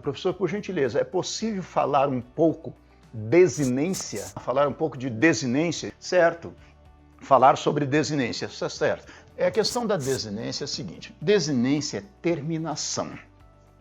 Professor, por gentileza, é possível falar um pouco desinência? Falar um pouco de desinência? Certo. Falar sobre desinência, isso é certo. A questão da desinência é a seguinte: desinência é terminação.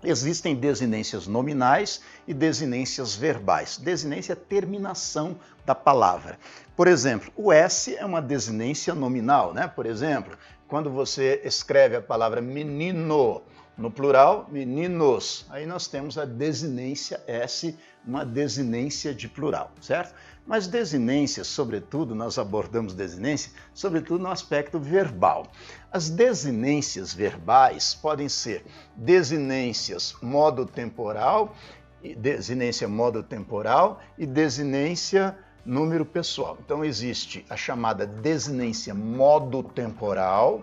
Existem desinências nominais e desinências verbais. Desinência é terminação da palavra. Por exemplo, o S é uma desinência nominal, né? Por exemplo, quando você escreve a palavra menino no plural, meninos, aí nós temos a desinência S, uma desinência de plural, certo? Mas desinências, sobretudo, nós abordamos desinência, sobretudo no aspecto verbal. As desinências verbais podem ser desinências modo temporal, desinência modo temporal e desinência número pessoal. Então existe a chamada desinência modo temporal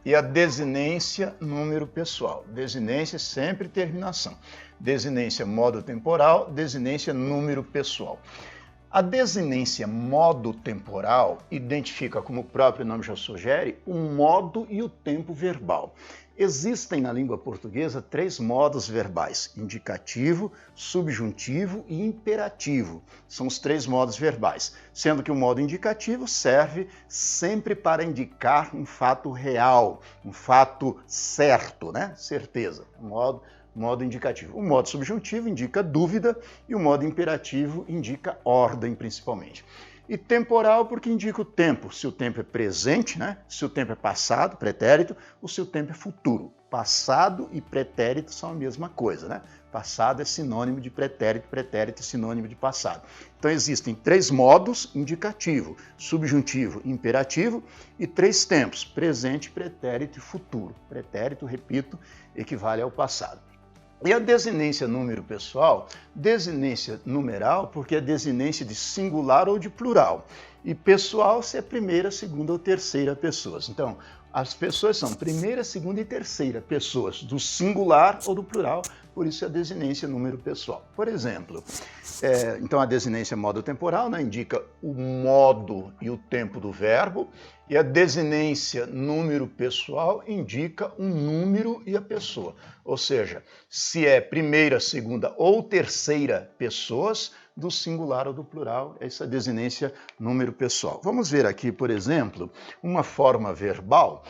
e a desinência número pessoal. Desinência sempre terminação. Desinência modo temporal, desinência número pessoal. A desinência modo temporal identifica, como o próprio nome já sugere, o modo e o tempo verbal. Existem na língua portuguesa 3 modos verbais: indicativo, subjuntivo e imperativo. São os 3 modos verbais, sendo que o modo indicativo serve sempre para indicar um fato real, um fato certo, né? Certeza. Modo indicativo. O modo subjuntivo indica dúvida e o modo imperativo indica ordem, principalmente. E temporal porque indica o tempo, se o tempo é presente, né? Se o tempo é passado, pretérito, ou se o tempo é futuro. Passado e pretérito são a mesma coisa, né? Passado é sinônimo de pretérito, pretérito é sinônimo de passado. Então existem 3 modos: indicativo, subjuntivo e imperativo, e 3 tempos: presente, pretérito e futuro. Pretérito, repito, equivale ao passado. E a desinência número pessoal, desinência numeral, porque é desinência de singular ou de plural. E pessoal se é primeira, segunda ou terceira pessoas. Então, as pessoas são primeira, segunda e terceira pessoas, do singular ou do plural, por isso a desinência número pessoal. Por exemplo, então a desinência modo temporal, né, indica o modo e o tempo do verbo, e a desinência número pessoal indica um número e a pessoa. Ou seja, se é primeira, segunda ou terceira pessoas, do singular ou do plural, essa desinência número pessoal. Vamos ver aqui, por exemplo, uma forma verbal.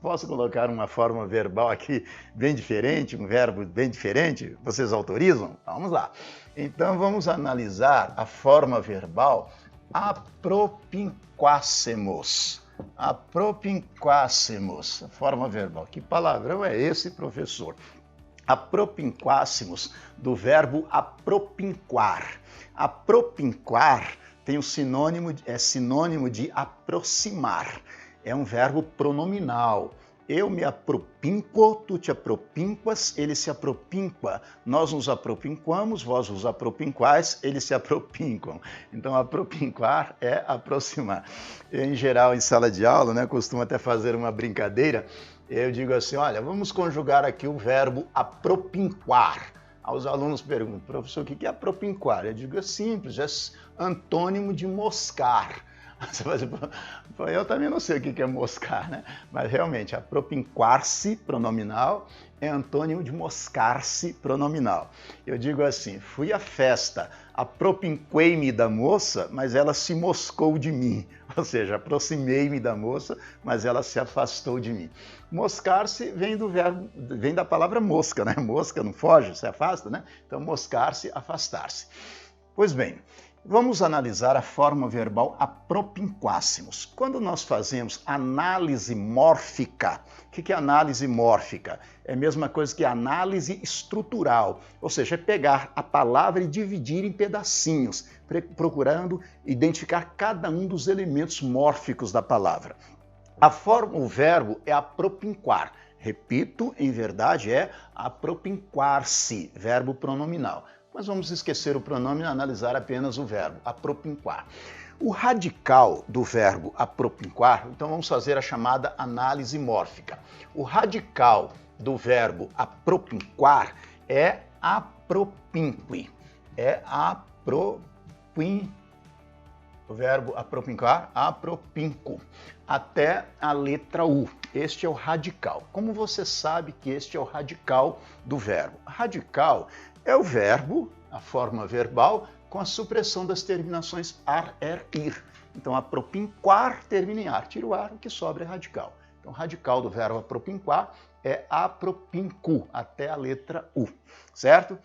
Posso colocar uma forma verbal aqui bem diferente, um verbo bem diferente? Vocês autorizam? Vamos lá. Então vamos analisar a forma verbal apropinquássemos. Apropinquássemos, forma verbal. Que palavrão é esse, professor? Apropinquássemos, do verbo apropinquar. Apropinquar tem o sinônimo, é sinônimo de aproximar. É um verbo pronominal. Eu me apropinquo, tu te apropinquas, ele se apropinqua. Nós nos apropinquamos, vós vos apropinquais, eles se apropinquam. Então, apropinquar é aproximar. Eu, em geral, em sala de aula, né, costumo até fazer uma brincadeira. Eu digo assim, olha, vamos conjugar aqui o verbo apropinquar. Os alunos perguntam, professor, o que é apropinquar? Eu digo, é simples, é antônimo de moscar. Você vai dizer, eu também não sei o que é moscar, né? Mas realmente, apropinquar-se, pronominal, é antônimo de moscar-se, pronominal. Eu digo assim, fui à festa, apropinquei-me da moça, mas ela se moscou de mim. Ou seja, aproximei-me da moça, mas ela se afastou de mim. Moscar-se vem da palavra mosca, né? Mosca não foge, se afasta, né? Então, moscar-se, afastar-se. Pois bem, vamos analisar a forma verbal apropinquássemos. Quando nós fazemos análise mórfica, o que é análise mórfica? É a mesma coisa que análise estrutural, ou seja, é pegar a palavra e dividir em pedacinhos, procurando identificar cada um dos elementos mórficos da palavra. O verbo é apropinquar. Repito, em verdade é apropinquar-se, verbo pronominal. Mas vamos esquecer o pronome e analisar apenas o verbo, apropinquar. O radical do verbo apropinquar, então vamos fazer a chamada análise mórfica. O radical do verbo apropinquar é apropinque. É apropinque. o verbo apropinquar, apropinco, até a letra U. Este é o radical. Como você sabe que este é o radical do verbo? Radical é o verbo, a forma verbal, com a supressão das terminações ar, er, ir. Então, apropinquar termina em ar. Tira o ar, o que sobra é radical. Então, o radical do verbo apropinquar é apropinco, até a letra U, certo?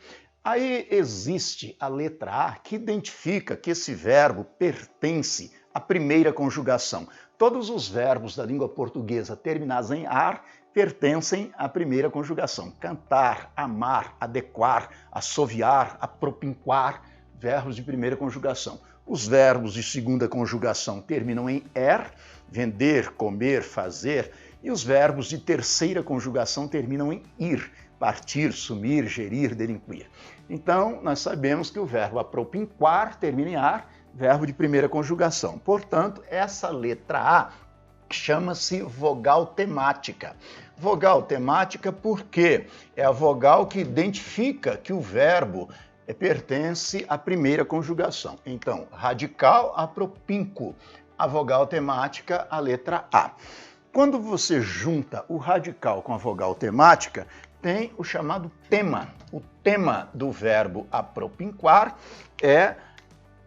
Aí existe a letra A, que identifica que esse verbo pertence à primeira conjugação. Todos os verbos da língua portuguesa terminados em ar pertencem à primeira conjugação. Cantar, amar, adequar, assoviar, apropinquar, verbos de primeira conjugação. Os verbos de segunda conjugação terminam em er, vender, comer, fazer, e os verbos de terceira conjugação terminam em ir, partir, sumir, gerir, delinquir. Então, nós sabemos que o verbo apropinquar termina em ar, verbo de primeira conjugação. Portanto, essa letra A chama-se vogal temática. Vogal temática porque é a vogal que identifica que o verbo pertence à primeira conjugação. Então, radical, apropinco. A vogal temática, a letra A. Quando você junta o radical com a vogal temática, tem o chamado tema. O tema do verbo apropinquar é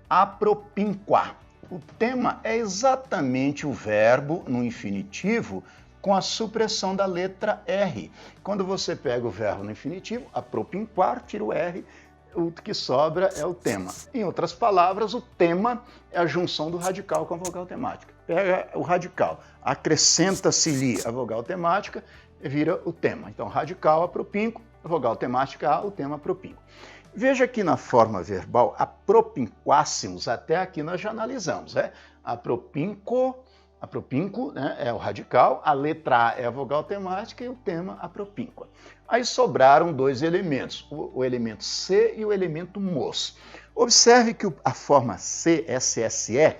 apropinquar. O tema é exatamente o verbo no infinitivo com a supressão da letra R. Quando você pega o verbo no infinitivo, apropinquar, tira o R, o que sobra é o tema. Em outras palavras, o tema é a junção do radical com a vogal temática. Pega o radical, acrescenta-se-lhe a vogal temática e vira o tema. Então, radical, apropinco, a vogal temática A, o tema apropinco. Veja que na forma verbal, apropinquássemos, até aqui nós já analisamos, né? Apropinco, né, é o radical, a letra A é a vogal temática e o tema apropinqua. Aí sobraram dois elementos, o elemento C e o elemento mos. Observe que a forma C, SSE,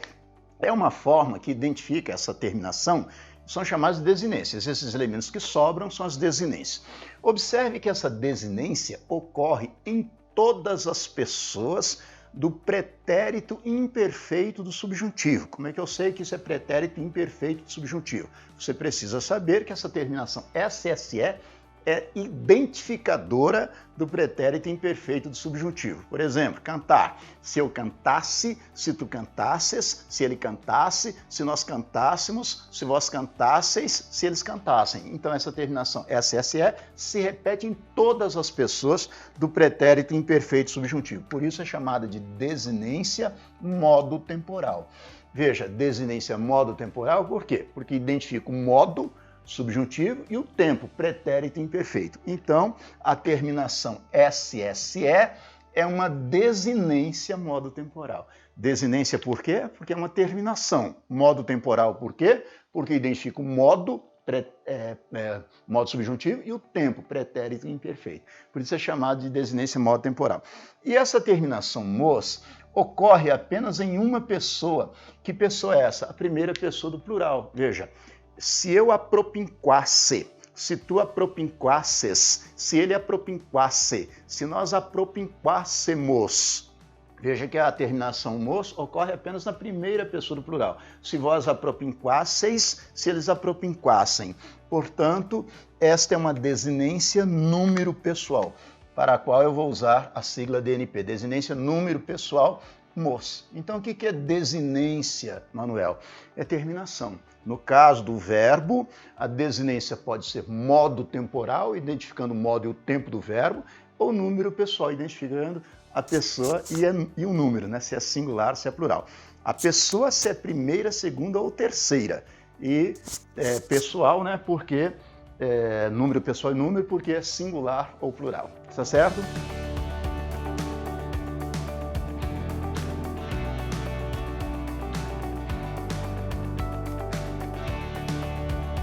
é uma forma que identifica essa terminação, são chamadas de desinências. Esses elementos que sobram são as desinências. Observe que essa desinência ocorre em todas as pessoas do pretérito imperfeito do subjuntivo. Como é que eu sei que isso é pretérito imperfeito do subjuntivo? Você precisa saber que essa terminação SSE é identificadora do pretérito imperfeito do subjuntivo. Por exemplo, cantar. Se eu cantasse, se tu cantasses, se ele cantasse, se nós cantássemos, se vós cantasseis, se eles cantassem. Então essa terminação SSE se repete em todas as pessoas do pretérito imperfeito subjuntivo. Por isso é chamada de desinência modo temporal. Veja, desinência modo temporal, por quê? Porque identifica o modo subjuntivo e o tempo, pretérito imperfeito. Então, a terminação SSE é uma desinência modo temporal. Desinência por quê? Porque é uma terminação. Modo temporal por quê? Porque identifica o modo, modo subjuntivo e o tempo, pretérito imperfeito. Por isso é chamado de desinência modo temporal. E essa terminação mos ocorre apenas em uma pessoa. Que pessoa é essa? A primeira pessoa do plural. Veja, se eu apropinquasse, se tu apropinquasses, se ele apropinquasse, se nós apropinquássemos. Veja que a terminação mos ocorre apenas na primeira pessoa do plural. Se vós apropinquasseis, se eles apropinquassem. Portanto, esta é uma desinência número pessoal, para a qual eu vou usar a sigla DNP, desinência número pessoal mos. Então, o que é desinência, Manuel? É terminação. No caso do verbo, a desinência pode ser modo temporal, identificando o modo e o tempo do verbo, ou número pessoal, identificando a pessoa e o número, né? Se é singular, se é plural. A pessoa, se é primeira, segunda ou terceira. E pessoal, né? Porque número pessoal e número, porque é singular ou plural. Tá certo?